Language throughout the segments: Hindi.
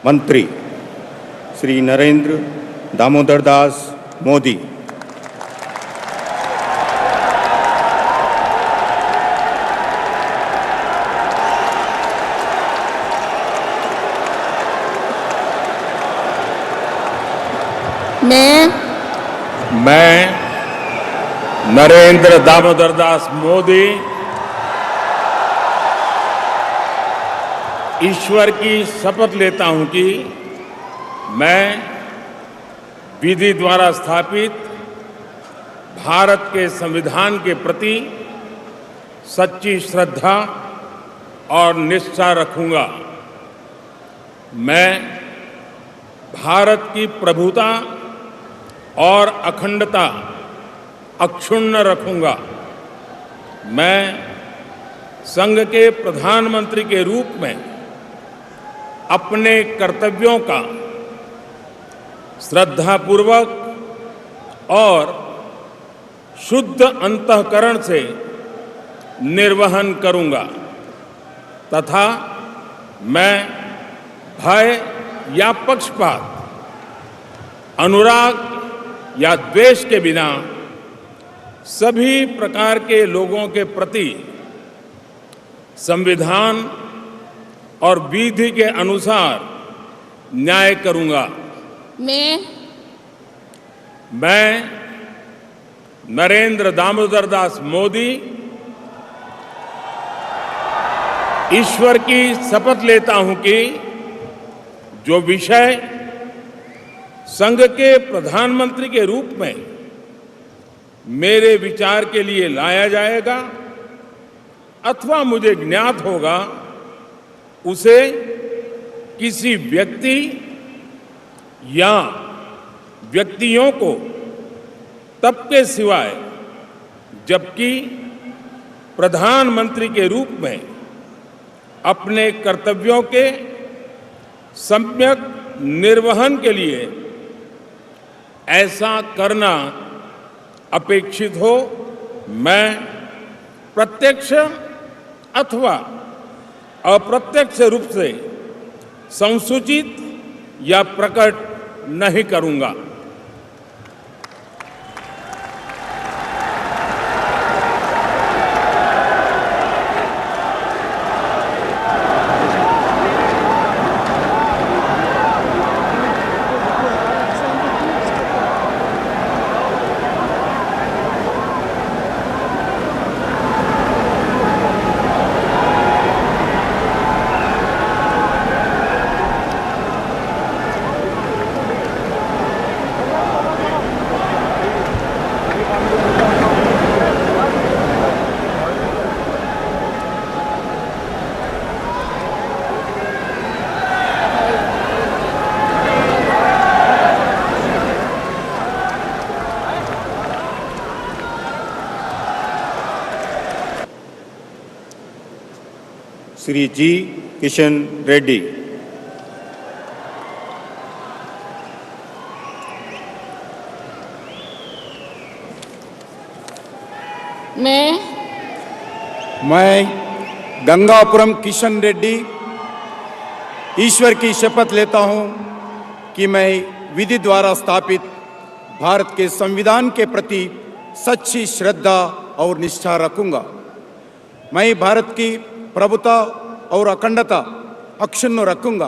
मंत्री श्री नरेंद्र दामोदर दास मोदी। मैं नरेंद्र दामोदर दास मोदी ईश्वर की शपथ लेता हूं कि मैं विधि द्वारा स्थापित भारत के संविधान के प्रति सच्ची श्रद्धा और निष्ठा रखूंगा। मैं भारत की प्रभुता और अखंडता अक्षुण्ण रखूंगा। मैं संघ के प्रधानमंत्री के रूप में अपने कर्तव्यों का श्रद्धापूर्वक और शुद्ध अंतःकरण से निर्वहन करूंगा तथा मैं भय या पक्षपात, अनुराग या द्वेष के बिना सभी प्रकार के लोगों के प्रति संविधान और विधि के अनुसार न्याय करूंगा। मैं नरेंद्र दामोदर दास मोदी ईश्वर की शपथ लेता हूं कि जो विषय संघ के प्रधानमंत्री के रूप में मेरे विचार के लिए लाया जाएगा अथवा मुझे ज्ञात होगा, उसे किसी व्यक्ति या व्यक्तियों को तब के सिवाय जबकि प्रधानमंत्री के रूप में अपने कर्तव्यों के सम्यक निर्वहन के लिए ऐसा करना अपेक्षित हो, मैं प्रत्यक्ष अथवा अप्रत्यक्ष रूप से संसूचित या प्रकट नहीं करूंगा। श्री जी किशन रेड्डी। मैं गंगापुरम किशन रेड्डी ईश्वर की शपथ लेता हूं कि मैं विधि द्वारा स्थापित भारत के संविधान के प्रति सच्ची श्रद्धा और निष्ठा रखूंगा। मैं भारत की प्रभुता और अखंडता अक्षुण्ण रखूंगा।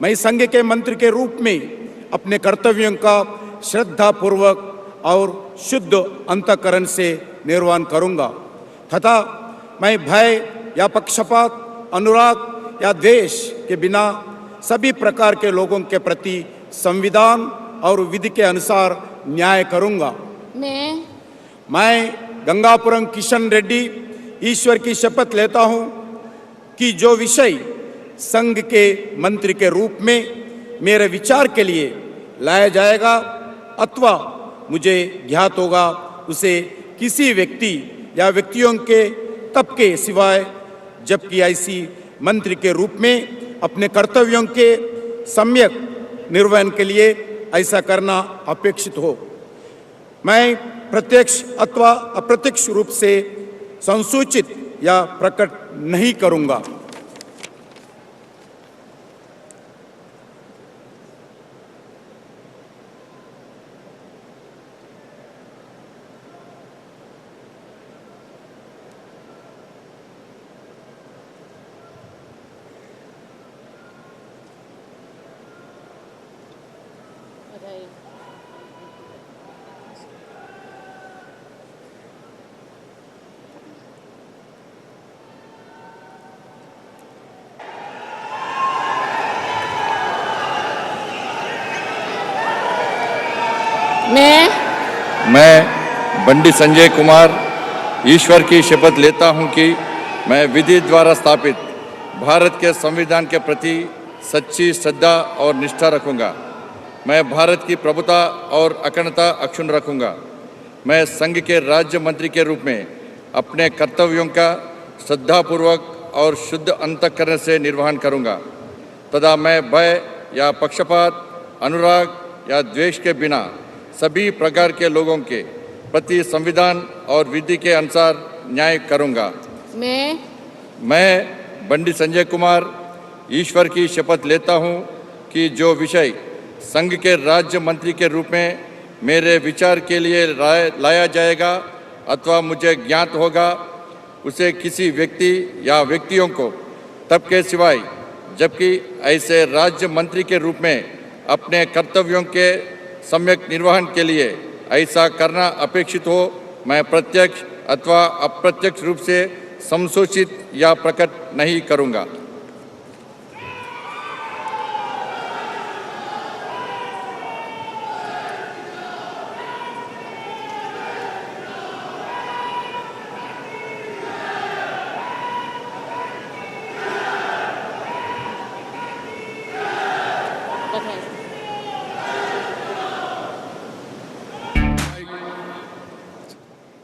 मैं संघ के मंत्री के रूप में अपने कर्तव्यों का श्रद्धापूर्वक और शुद्ध अंतःकरण से निर्वहन करूंगा तथा मैं भय या पक्षपात, अनुराग या द्वेष के बिना सभी प्रकार के लोगों के प्रति संविधान और विधि के अनुसार न्याय करूंगा। मैं गंगापुरम किशन रेड्डी ईश्वर की शपथ लेता हूं कि जो विषय संघ के मंत्री के रूप में मेरे विचार के लिए लाया जाएगा अथवा मुझे ज्ञात होगा, उसे किसी व्यक्ति या व्यक्तियों के तब के सिवाय जबकि ऐसी मंत्री के रूप में अपने कर्तव्यों के सम्यक निर्वहन के लिए ऐसा करना अपेक्षित हो। मैं प्रत्यक्ष अथवा अप्रत्यक्ष रूप से संसूचित या प्रकट नहीं करूंगा। मैं बंडी संजय कुमार ईश्वर की शपथ लेता हूं कि मैं विधि द्वारा स्थापित भारत के संविधान के प्रति सच्ची श्रद्धा और निष्ठा रखूंगा। मैं भारत की प्रभुता और अखंडता अक्षुण्ण रखूंगा। मैं संघ के राज्य मंत्री के रूप में अपने कर्तव्यों का श्रद्धापूर्वक और शुद्ध अंतःकरण से निर्वहन करूंगा तथा मैं भय या पक्षपात, अनुराग या द्वेष के बिना सभी प्रकार के लोगों के प्रति संविधान और विधि के अनुसार न्याय करूंगा। मैं बंडी संजय कुमार ईश्वर की शपथ लेता हूं कि जो विषय संघ के राज्य मंत्री के रूप में मेरे विचार के लिए लाया जाएगा अथवा मुझे ज्ञात होगा, उसे किसी व्यक्ति या व्यक्तियों को तब के सिवाय जबकि ऐसे राज्य मंत्री के रूप में अपने कर्तव्यों के सम्यक निर्वहन के लिए ऐसा करना अपेक्षित हो, मैं प्रत्यक्ष अथवा अप्रत्यक्ष रूप से संसूचित या प्रकट नहीं करूंगा।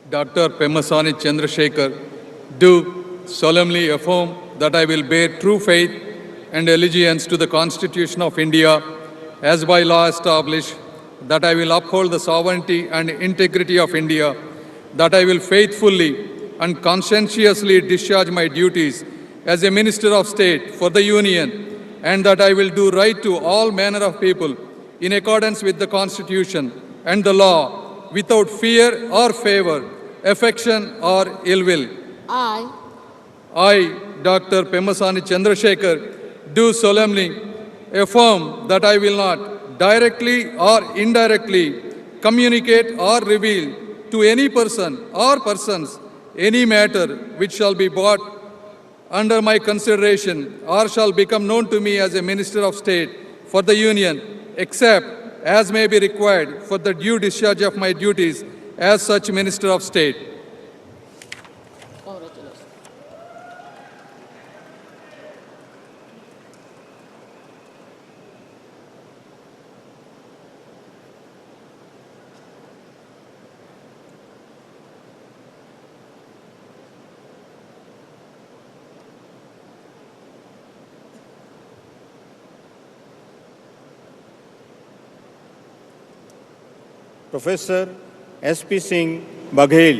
Dr. Pemasani Chandrasekhar, do solemnly affirm that I will bear true faith and allegiance to the Constitution of India as by law established, that I will uphold the sovereignty and integrity of India, that I will faithfully and conscientiously discharge my duties as a Minister of State for the Union, and that I will do right to all manner of people in accordance with the Constitution and the law without fear or favor, affection or ill will. I, Dr. Pemasani Chandrasekhar, do solemnly affirm that I will not directly or indirectly communicate or reveal to any person or persons any matter which shall be brought under my consideration or shall become known to me as a Minister of State for the Union, except as may be required for the due discharge of my duties as such Minister of State. Professor SP Singh Baghel.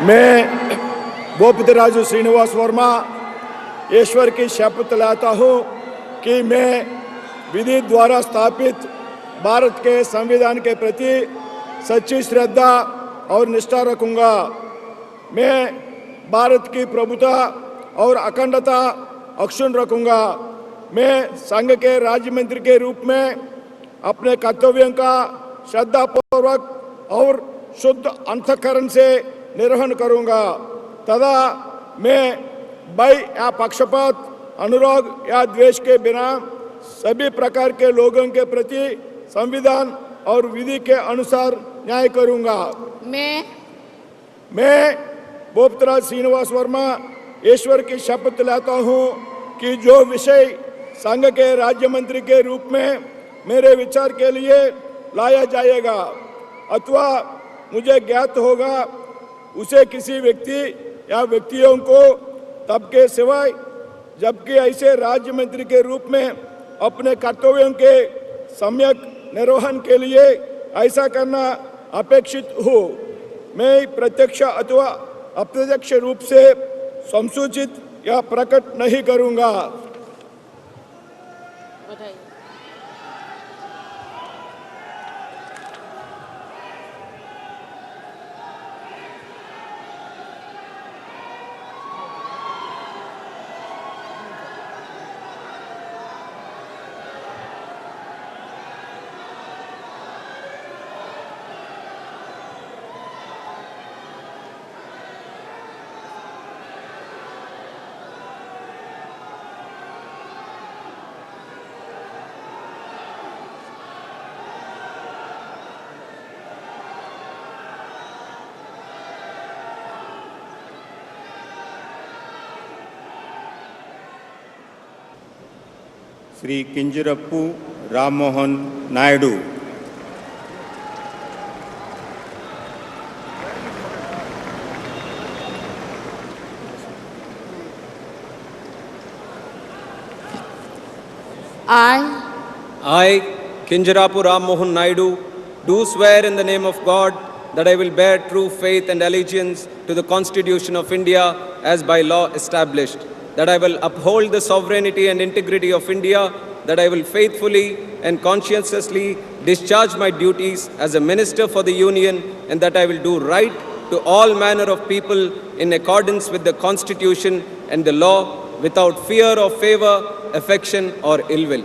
मैं भूपतिराजू श्रीनिवास वर्मा ईश्वर की शपथ लेता हूँ कि मैं विधि द्वारा स्थापित भारत के संविधान के प्रति सच्ची श्रद्धा और निष्ठा रखूंगा। मैं भारत की प्रभुता और अखंडता अक्षुण्ण रखूंगा। मैं संघ के राज्य मंत्री के रूप में अपने कर्तव्यों का श्रद्धापूर्वक और शुद्ध अंतःकरण से निर्वहन करूंगा तथा मैं भय या पक्षपात, अनुराग या द्वेष के बिना सभी प्रकार के लोगों के प्रति संविधान और विधि के अनुसार न्याय करूंगा। मैं भूपतिराज श्रीनिवास वर्मा ईश्वर की शपथ लेता हूं कि जो विषय संघ के राज्य मंत्री के रूप में मेरे विचार के लिए लाया जाएगा अथवा मुझे ज्ञात होगा, उसे किसी व्यक्ति या व्यक्तियों को तब के सिवाय जबकि ऐसे राज्य मंत्री के रूप में अपने कर्तव्यों के सम्यक निर्वहन के लिए ऐसा करना अपेक्षित हो, मैं प्रत्यक्ष अथवा अप्रत्यक्ष रूप से संसूचित या प्रकट नहीं करूंगा। Shri किंजरप्पू Rammohan Naidu, I, Kinjarapu Ram Mohan Naidu, do swear in the name of God that I will bear true faith and allegiance to the Constitution of India as by law established, that I will uphold the sovereignty and integrity of India, that I will faithfully and conscientiously discharge my duties as a Minister for the Union, and that I will do right to all manner of people in accordance with the Constitution and the law without fear of favor, affection or ill will.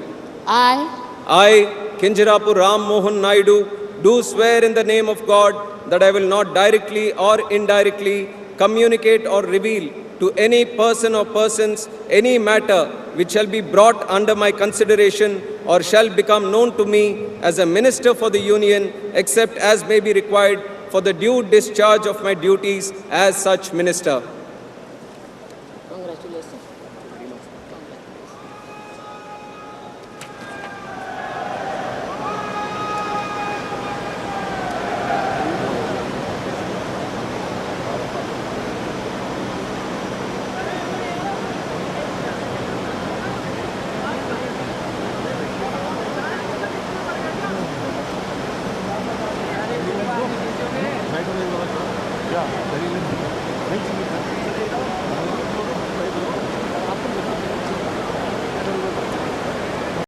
I, Kinjarapu Ram Mohan Naidu, do swear in the name of God that I will not directly or indirectly communicate or reveal to any person or persons any matter which shall be brought under my consideration or shall become known to me as a Minister for the Union, except as may be required for the due discharge of my duties as such Minister.